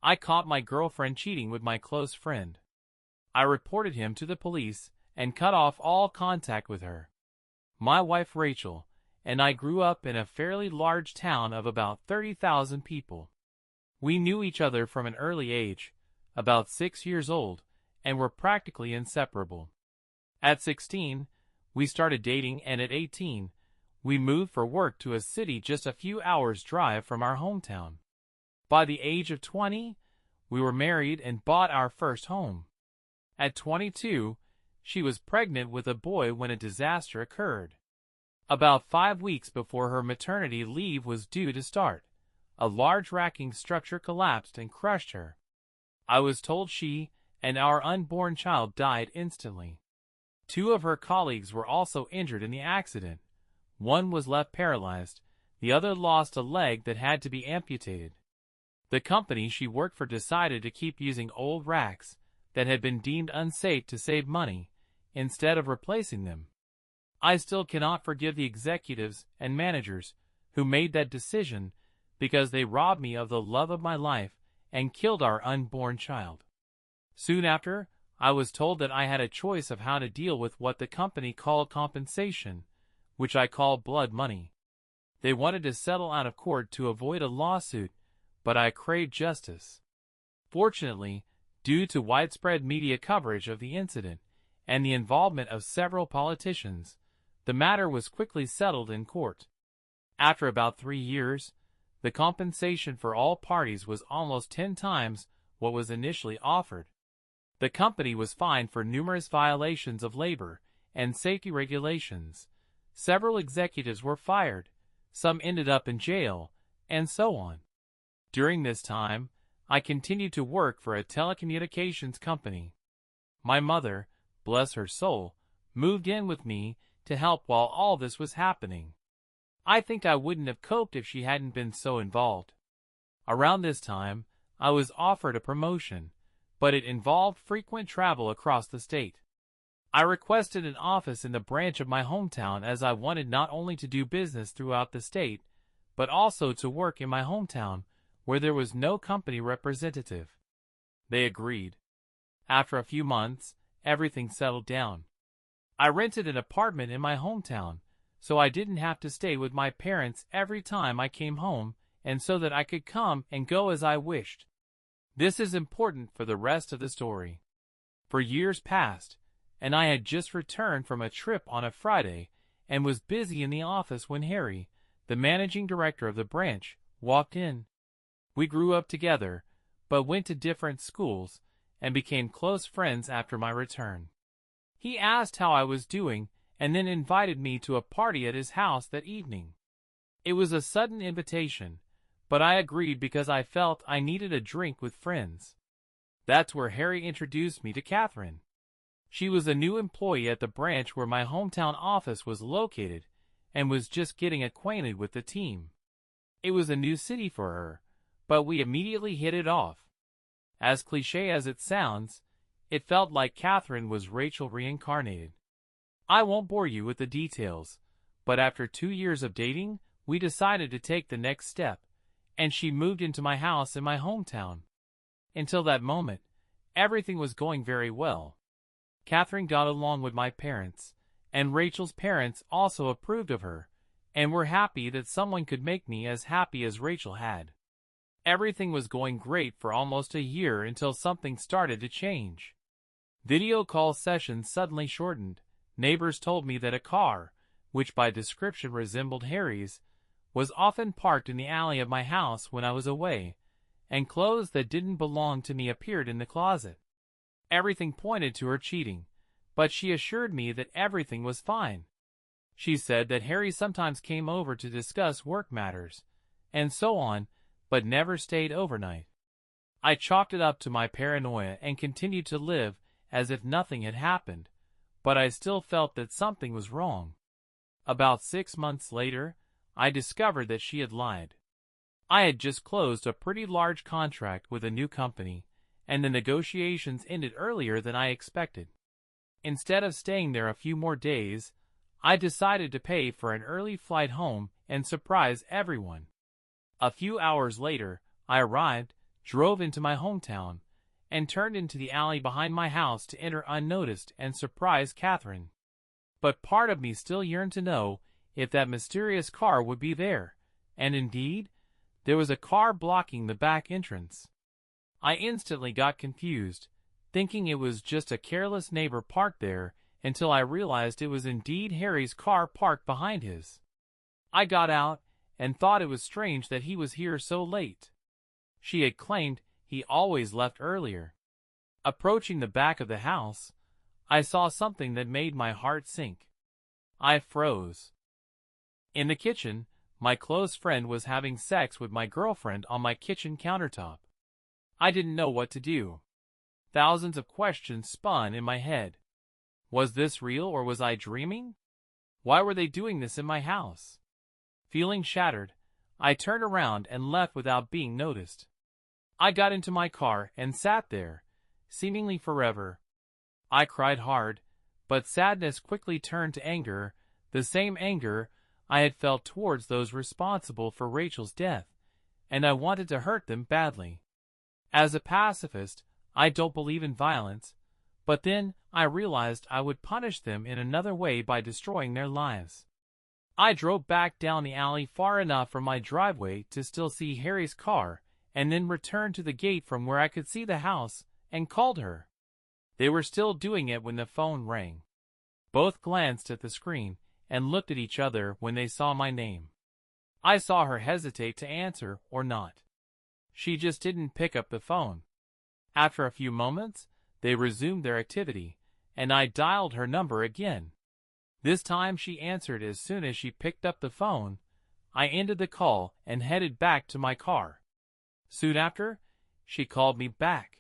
I caught my girlfriend cheating with my close friend. I reported him to the police and cut off all contact with her. My wife Rachel and I grew up in a fairly large town of about 30,000 people. We knew each other from an early age, about 6 years old, and were practically inseparable. At 16, we started dating, and at 18, we moved for work to a city just a few hours' drive from our hometown. By the age of 20, we were married and bought our first home. At 22, she was pregnant with a boy when a disaster occurred. About 5 weeks before her maternity leave was due to start, a large racking structure collapsed and crushed her. I was told she and our unborn child died instantly. 2 of her colleagues were also injured in the accident. One was left paralyzed, the other lost a leg that had to be amputated. The company she worked for decided to keep using old racks that had been deemed unsafe to save money, instead of replacing them. I still cannot forgive the executives and managers who made that decision, because they robbed me of the love of my life and killed our unborn child. Soon after, I was told that I had a choice of how to deal with what the company called compensation, which I call blood money. They wanted to settle out of court to avoid a lawsuit, but I craved justice. Fortunately, due to widespread media coverage of the incident and the involvement of several politicians, the matter was quickly settled in court. After about 3 years, the compensation for all parties was almost 10 times what was initially offered. The company was fined for numerous violations of labor and safety regulations. Several executives were fired, some ended up in jail, and so on. During this time, I continued to work for a telecommunications company. My mother, bless her soul, moved in with me to help while all this was happening. I think I wouldn't have coped if she hadn't been so involved. Around this time, I was offered a promotion, but it involved frequent travel across the state. I requested an office in the branch of my hometown, as I wanted not only to do business throughout the state, but also to work in my hometown, where there was no company representative. They agreed. After a few months, everything settled down. I rented an apartment in my hometown, so I didn't have to stay with my parents every time I came home, and so that I could come and go as I wished. This is important for the rest of the story. For years passed, and I had just returned from a trip on a Friday and was busy in the office when Harry, the managing director of the branch, walked in. We grew up together, but went to different schools and became close friends after my return. He asked how I was doing and then invited me to a party at his house that evening. It was a sudden invitation, but I agreed because I felt I needed a drink with friends. That's where Harry introduced me to Catherine. She was a new employee at the branch where my hometown office was located and was just getting acquainted with the team. It was a new city for her, but we immediately hit it off. As cliché as it sounds, it felt like Catherine was Rachel reincarnated. I won't bore you with the details, but after 2 years of dating, we decided to take the next step, and she moved into my house in my hometown. Until that moment, everything was going very well. Catherine got along with my parents, and Rachel's parents also approved of her, and were happy that someone could make me as happy as Rachel had. Everything was going great for almost a year until something started to change. Video call sessions suddenly shortened. Neighbors told me that a car, which by description resembled Harry's, was often parked in the alley of my house when I was away, and clothes that didn't belong to me appeared in the closet. Everything pointed to her cheating, but she assured me that everything was fine. She said that Harry sometimes came over to discuss work matters, and so on, but never stayed overnight. I chalked it up to my paranoia and continued to live as if nothing had happened, but I still felt that something was wrong. About 6 months later, I discovered that she had lied. I had just closed a pretty large contract with a new company, and the negotiations ended earlier than I expected. Instead of staying there a few more days, I decided to pay for an early flight home and surprise everyone. A few hours later, I arrived, drove into my hometown, and turned into the alley behind my house to enter unnoticed and surprise Catherine. But part of me still yearned to know if that mysterious car would be there, and indeed, there was a car blocking the back entrance. I instantly got confused, thinking it was just a careless neighbor parked there, until I realized it was indeed Harry's car parked behind his. I got out and thought it was strange that he was here so late. She had claimed he always left earlier. Approaching the back of the house, I saw something that made my heart sink. I froze. In the kitchen, my close friend was having sex with my girlfriend on my kitchen countertop. I didn't know what to do. Thousands of questions spun in my head. Was this real or was I dreaming? Why were they doing this in my house? Feeling shattered, I turned around and left without being noticed. I got into my car and sat there, seemingly forever. I cried hard, but sadness quickly turned to anger, the same anger I had felt towards those responsible for Rachel's death, and I wanted to hurt them badly. As a pacifist, I don't believe in violence, but then I realized I would punish them in another way by destroying their lives. I drove back down the alley far enough from my driveway to still see Harry's car, and then returned to the gate from where I could see the house, and called her. They were still doing it when the phone rang. Both glanced at the screen and looked at each other when they saw my name. I saw her hesitate to answer or not. She just didn't pick up the phone. After a few moments, they resumed their activity, and I dialed her number again. This time she answered as soon as she picked up the phone. I ended the call and headed back to my car. Soon after, she called me back.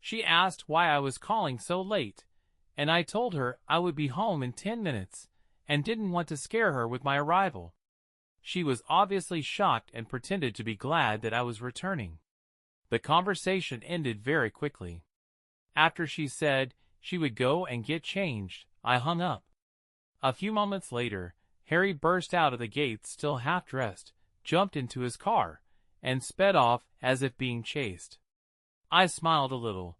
She asked why I was calling so late, and I told her I would be home in 10 minutes and didn't want to scare her with my arrival. She was obviously shocked and pretended to be glad that I was returning. The conversation ended very quickly. After she said she would go and get changed, I hung up. A few moments later, Harry burst out of the gate still half-dressed, jumped into his car, and sped off as if being chased. I smiled a little,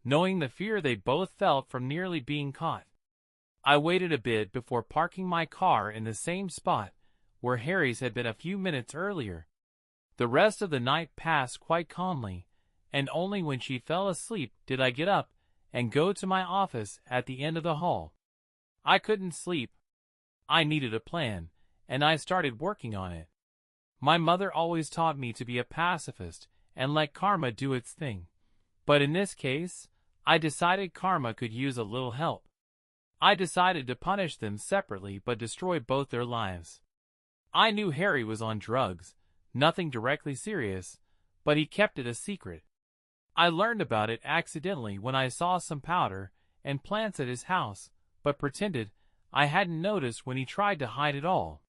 knowing the fear they both felt from nearly being caught. I waited a bit before parking my car in the same spot where Harry's had been a few minutes earlier. The rest of the night passed quite calmly, and only when she fell asleep did I get up and go to my office at the end of the hall. I couldn't sleep. I needed a plan, and I started working on it. My mother always taught me to be a pacifist and let karma do its thing. But in this case, I decided karma could use a little help. I decided to punish them separately but destroy both their lives. I knew Harry was on drugs, nothing directly serious, but he kept it a secret. I learned about it accidentally when I saw some powder and plants at his house, but pretended I hadn't noticed when he tried to hide it all.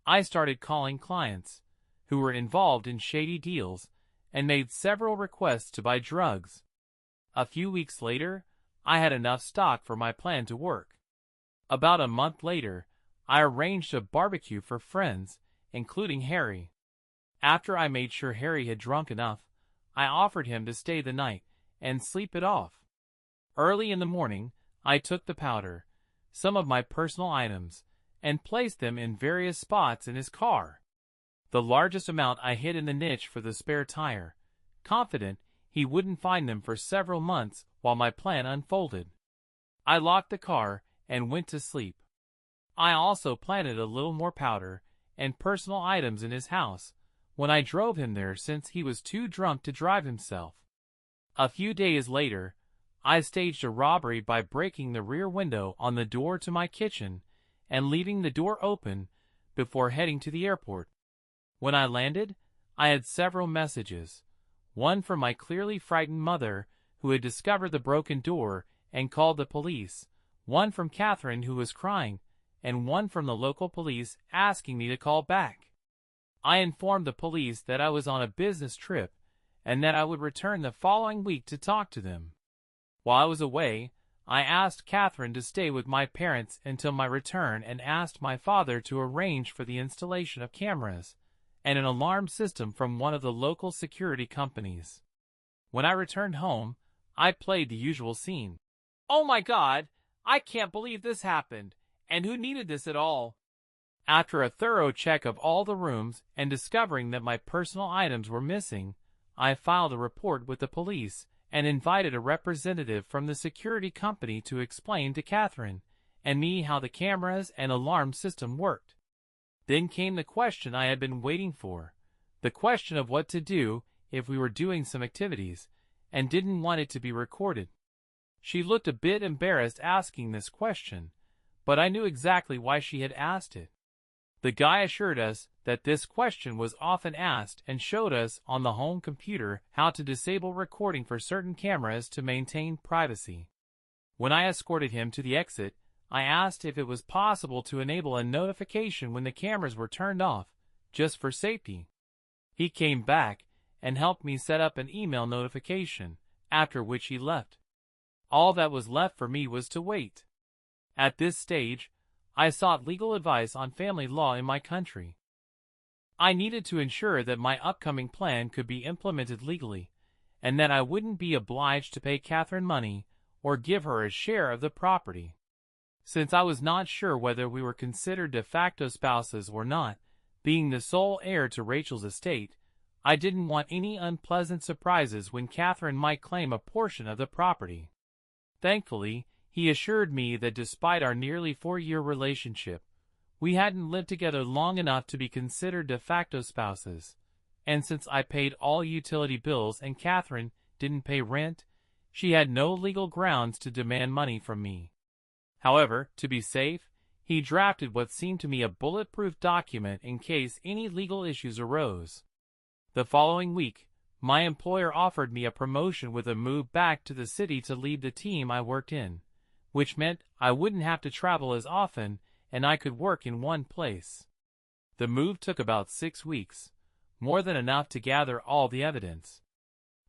I started calling clients who were involved in shady deals and made several requests to buy drugs. A few weeks later, I had enough stock for my plan to work. About a month later, I arranged a barbecue for friends, including Harry. After I made sure Harry had drunk enough, I offered him to stay the night and sleep it off. Early in the morning, I took the powder, some of my personal items, and placed them in various spots in his car. The largest amount I hid in the niche for the spare tire, confident he wouldn't find them for several months while my plan unfolded. I locked the car and went to sleep. I also planted a little more powder and personal items in his house when I drove him there since he was too drunk to drive himself. A few days later, I staged a robbery by breaking the rear window on the door to my kitchen and leaving the door open before heading to the airport. When I landed, I had several messages, one from my clearly frightened mother who had discovered the broken door and called the police, one from Catherine who was crying, and one from the local police asking me to call back. I informed the police that I was on a business trip and that I would return the following week to talk to them. While I was away, I asked Catherine to stay with my parents until my return and asked my father to arrange for the installation of cameras and an alarm system from one of the local security companies. When I returned home, I played the usual scene. "Oh my God, I can't believe this happened, and who needed this at all?" After a thorough check of all the rooms and discovering that my personal items were missing, I filed a report with the police and invited a representative from the security company to explain to Catherine and me how the cameras and alarm system worked. Then came the question I had been waiting for, the question of what to do if we were doing some activities and didn't want it to be recorded. She looked a bit embarrassed asking this question, but I knew exactly why she had asked it. The guy assured us that this question was often asked and showed us on the home computer how to disable recording for certain cameras to maintain privacy. When I escorted him to the exit, I asked if it was possible to enable a notification when the cameras were turned off, just for safety. He came back and helped me set up an email notification, after which he left. All that was left for me was to wait. At this stage, I sought legal advice on family law in my country. I needed to ensure that my upcoming plan could be implemented legally, and that I wouldn't be obliged to pay Catherine money or give her a share of the property. Since I was not sure whether we were considered de facto spouses or not, being the sole heir to Rachel's estate, I didn't want any unpleasant surprises when Catherine might claim a portion of the property. Thankfully, he assured me that despite our nearly 4-year relationship, we hadn't lived together long enough to be considered de facto spouses, and since I paid all utility bills and Catherine didn't pay rent, she had no legal grounds to demand money from me. However, to be safe, he drafted what seemed to me a bulletproof document in case any legal issues arose. The following week, my employer offered me a promotion with a move back to the city to lead the team I worked in, which meant I wouldn't have to travel as often and I could work in one place. The move took about 6 weeks, more than enough to gather all the evidence.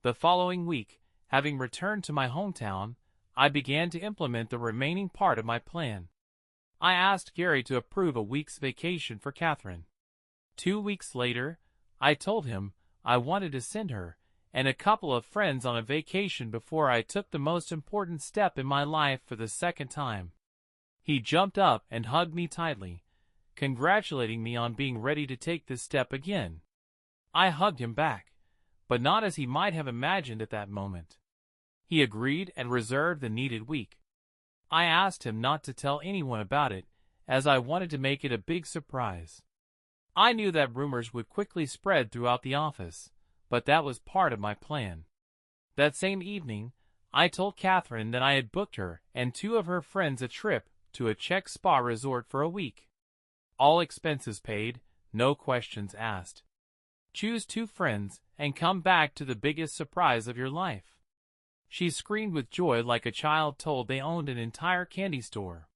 The following week, having returned to my hometown, I began to implement the remaining part of my plan. I asked Gary to approve a week's vacation for Catherine. 2 weeks later, I told him I wanted to send her and a couple of friends on a vacation before I took the most important step in my life for the second time. He jumped up and hugged me tightly, congratulating me on being ready to take this step again. I hugged him back, but not as he might have imagined at that moment. He agreed and reserved the needed week. I asked him not to tell anyone about it, as I wanted to make it a big surprise. I knew that rumors would quickly spread throughout the office, but that was part of my plan. That same evening, I told Catherine that I had booked her and 2 of her friends a trip to a Czech spa resort for a week. All expenses paid, no questions asked. Choose 2 friends and come back to the biggest surprise of your life. She screamed with joy like a child told they owned an entire candy store.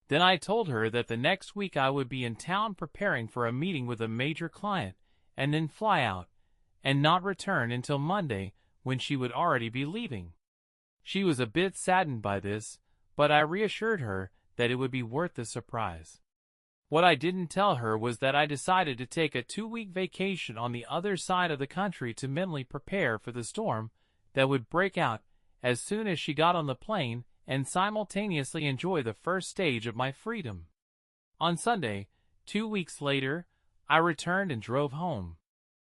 Then I told her that the next week I would be in town preparing for a meeting with a major client, and then fly out, and not return until Monday, when she would already be leaving. She was a bit saddened by this, but I reassured her that it would be worth the surprise. What I didn't tell her was that I decided to take a 2-week vacation on the other side of the country to mentally prepare for the storm that would break out as soon as she got on the plane and simultaneously enjoy the first stage of my freedom. On Sunday, 2 weeks later, I returned and drove home.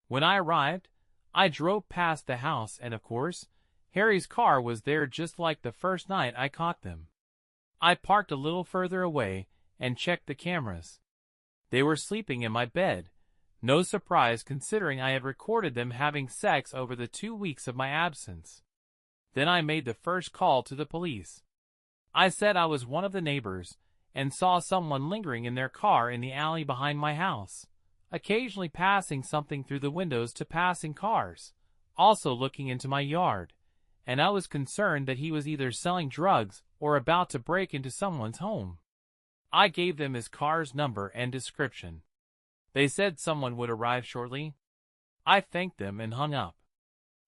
When I arrived, I drove past the house and, of course, Harry's car was there just like the first night I caught them. I parked a little further away and checked the cameras. They were sleeping in my bed, no surprise considering I had recorded them having sex over the 2 weeks of my absence. Then I made the first call to the police. I said I was one of the neighbors and saw someone lingering in their car in the alley behind my house, occasionally passing something through the windows to passing cars, also looking into my yard, and I was concerned that he was either selling drugs or about to break into someone's home. I gave them his car's number and description. They said someone would arrive shortly. I thanked them and hung up.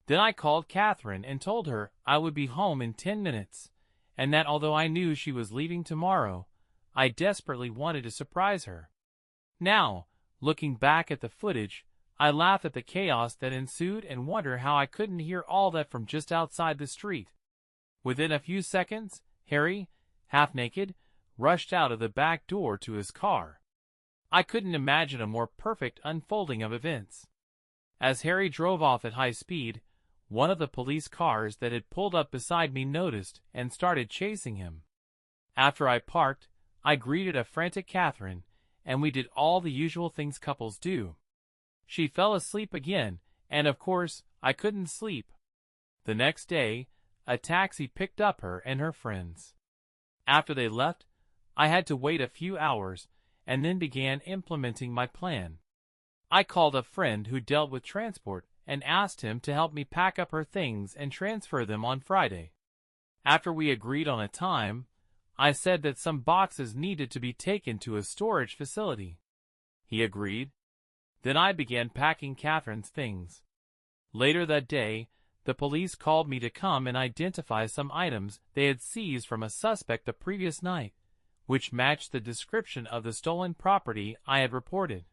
Then I called Catherine and told her I would be home in 10 minutes, and that although I knew she was leaving tomorrow, I desperately wanted to surprise her. Now, looking back at the footage, I laugh at the chaos that ensued and wonder how I couldn't hear all that from just outside the street. Within a few seconds, Harry, half naked, rushed out of the back door to his car. I couldn't imagine a more perfect unfolding of events. As Harry drove off at high speed, one of the police cars that had pulled up beside me noticed and started chasing him. After I parked, I greeted a frantic Catherine, and we did all the usual things couples do. She fell asleep again, and of course, I couldn't sleep. The next day, a taxi picked up her and her friends. After they left, I had to wait a few hours, and then began implementing my plan. I called a friend who dealt with transport and asked him to help me pack up her things and transfer them on Friday. After we agreed on a time, I said that some boxes needed to be taken to a storage facility. He agreed. Then I began packing Catherine's things. Later that day, the police called me to come and identify some items they had seized from a suspect the previous night, which matched the description of the stolen property I had reported.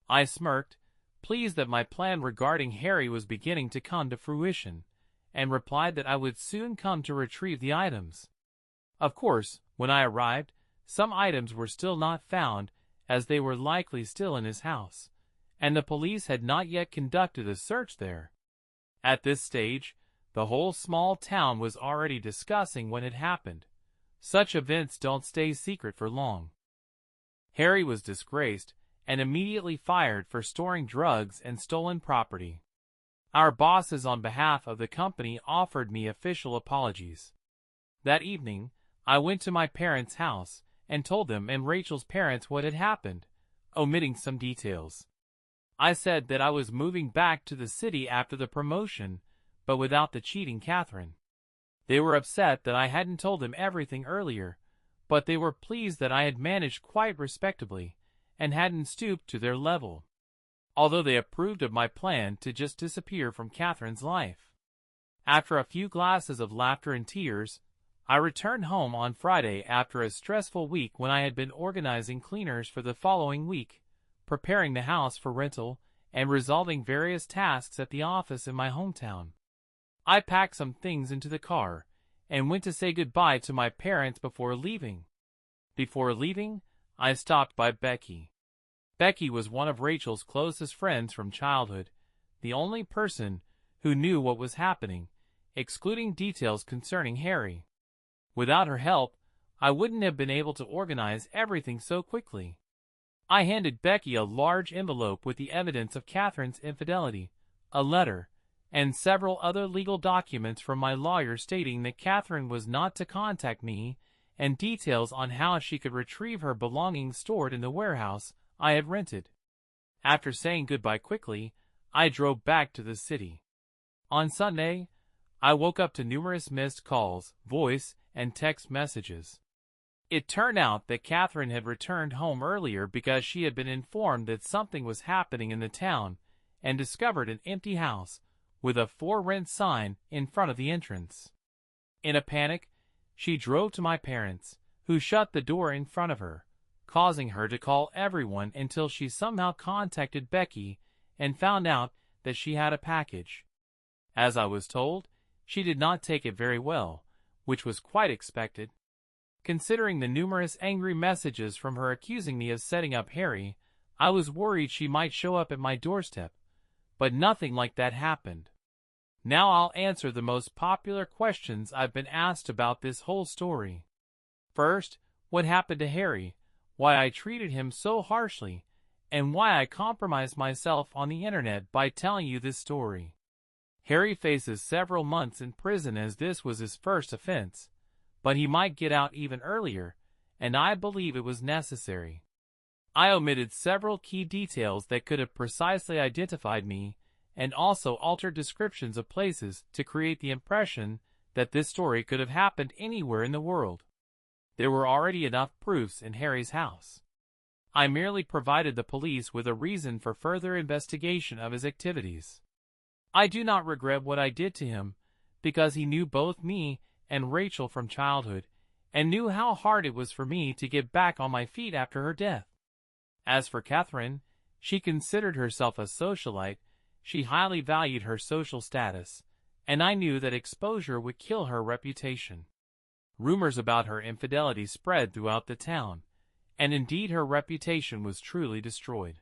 I smirked, pleased that my plan regarding Harry was beginning to come to fruition, and replied that I would soon come to retrieve the items. Of course, when I arrived, some items were still not found, as they were likely still in his house, and the police had not yet conducted a search there. At this stage, the whole small town was already discussing what had happened. Such events don't stay secret for long. Harry was disgraced and immediately fired for storing drugs and stolen property. Our bosses on behalf of the company offered me official apologies. That evening, I went to my parents' house and told them and Rachel's parents what had happened, omitting some details. I said that I was moving back to the city after the promotion, but without the cheating Catherine. They were upset that I hadn't told them everything earlier, but they were pleased that I had managed quite respectably and hadn't stooped to their level, although they approved of my plan to just disappear from Catherine's life. After a few glasses of laughter and tears, I returned home on Friday after a stressful week when I had been organizing cleaners for the following week, preparing the house for rental, and resolving various tasks at the office in my hometown. I packed some things into the car and went to say goodbye to my parents before leaving. Before leaving, I stopped by Becky. Becky was one of Rachel's closest friends from childhood, the only person who knew what was happening, excluding details concerning Harry. Without her help, I wouldn't have been able to organize everything so quickly. I handed Becky a large envelope with the evidence of Catherine's infidelity, a letter, and several other legal documents from my lawyer stating that Catherine was not to contact me, and details on how she could retrieve her belongings stored in the warehouse I had rented. After saying goodbye quickly, I drove back to the city. On Sunday, I woke up to numerous missed calls, voice, and text messages. It turned out that Catherine had returned home earlier because she had been informed that something was happening in the town and discovered an empty house with a for rent sign in front of the entrance. In a panic, she drove to my parents, who shut the door in front of her, causing her to call everyone until she somehow contacted Becky and found out that she had a package. As I was told, she did not take it very well, which was quite expected. Considering the numerous angry messages from her accusing me of setting up Harry, I was worried she might show up at my doorstep, but nothing like that happened. Now I'll answer the most popular questions I've been asked about this whole story. First, what happened to Harry, why I treated him so harshly, and why I compromised myself on the internet by telling you this story. Harry faces several months in prison as this was his first offense, but he might get out even earlier, and I believe it was necessary. I omitted several key details that could have precisely identified me, and also altered descriptions of places to create the impression that this story could have happened anywhere in the world. There were already enough proofs in Harry's house. I merely provided the police with a reason for further investigation of his activities. I do not regret what I did to him, because he knew both me and Rachel from childhood, and knew how hard it was for me to get back on my feet after her death. As for Catherine, She considered herself a socialite, she highly valued her social status, and I knew that exposure would kill her reputation. Rumors about her infidelity spread throughout the town, and indeed her reputation was truly destroyed.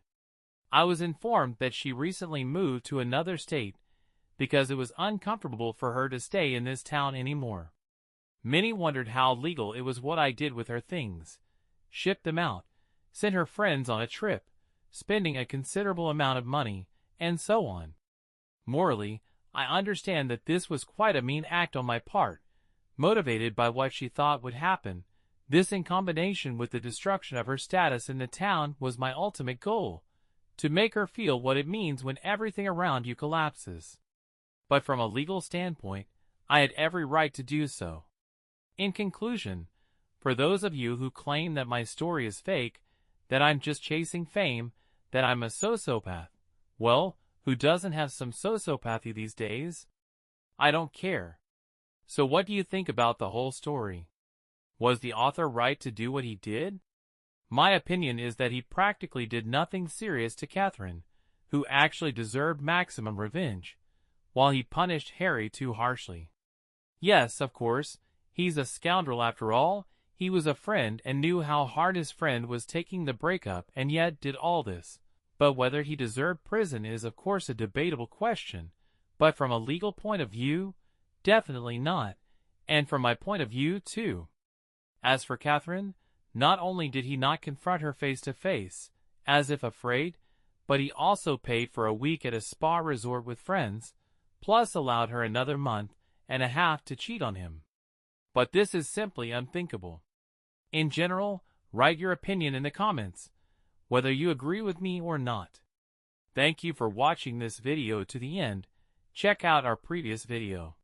I was informed that she recently moved to another state because it was uncomfortable for her to stay in this town anymore. Many wondered how legal it was what I did with her things, shipped them out, sent her friends on a trip, spending a considerable amount of money, and so on. Morally, I understand that this was quite a mean act on my part, motivated by what she thought would happen. This, in combination with the destruction of her status in the town, was my ultimate goal, to make her feel what it means when everything around you collapses. But from a legal standpoint, I had every right to do so. In conclusion, for those of you who claim that my story is fake, that I'm just chasing fame, that I'm a sociopath, well, who doesn't have some sociopathy these days? I don't care. So what do you think about the whole story? Was the author right to do what he did? My opinion is that he practically did nothing serious to Catherine, who actually deserved maximum revenge, while he punished Harry too harshly. Yes, of course, he's a scoundrel after all. He was a friend and knew how hard his friend was taking the breakup and yet did all this. But whether he deserved prison is of course a debatable question, but from a legal point of view, definitely not, and from my point of view too. As for Catherine, not only did he not confront her face to face, as if afraid, but he also paid for a week at a spa resort with friends, plus allowed her another month and a half to cheat on him. But this is simply unthinkable. In general, write your opinion in the comments, whether you agree with me or not. Thank you for watching this video to the end. Check out our previous video.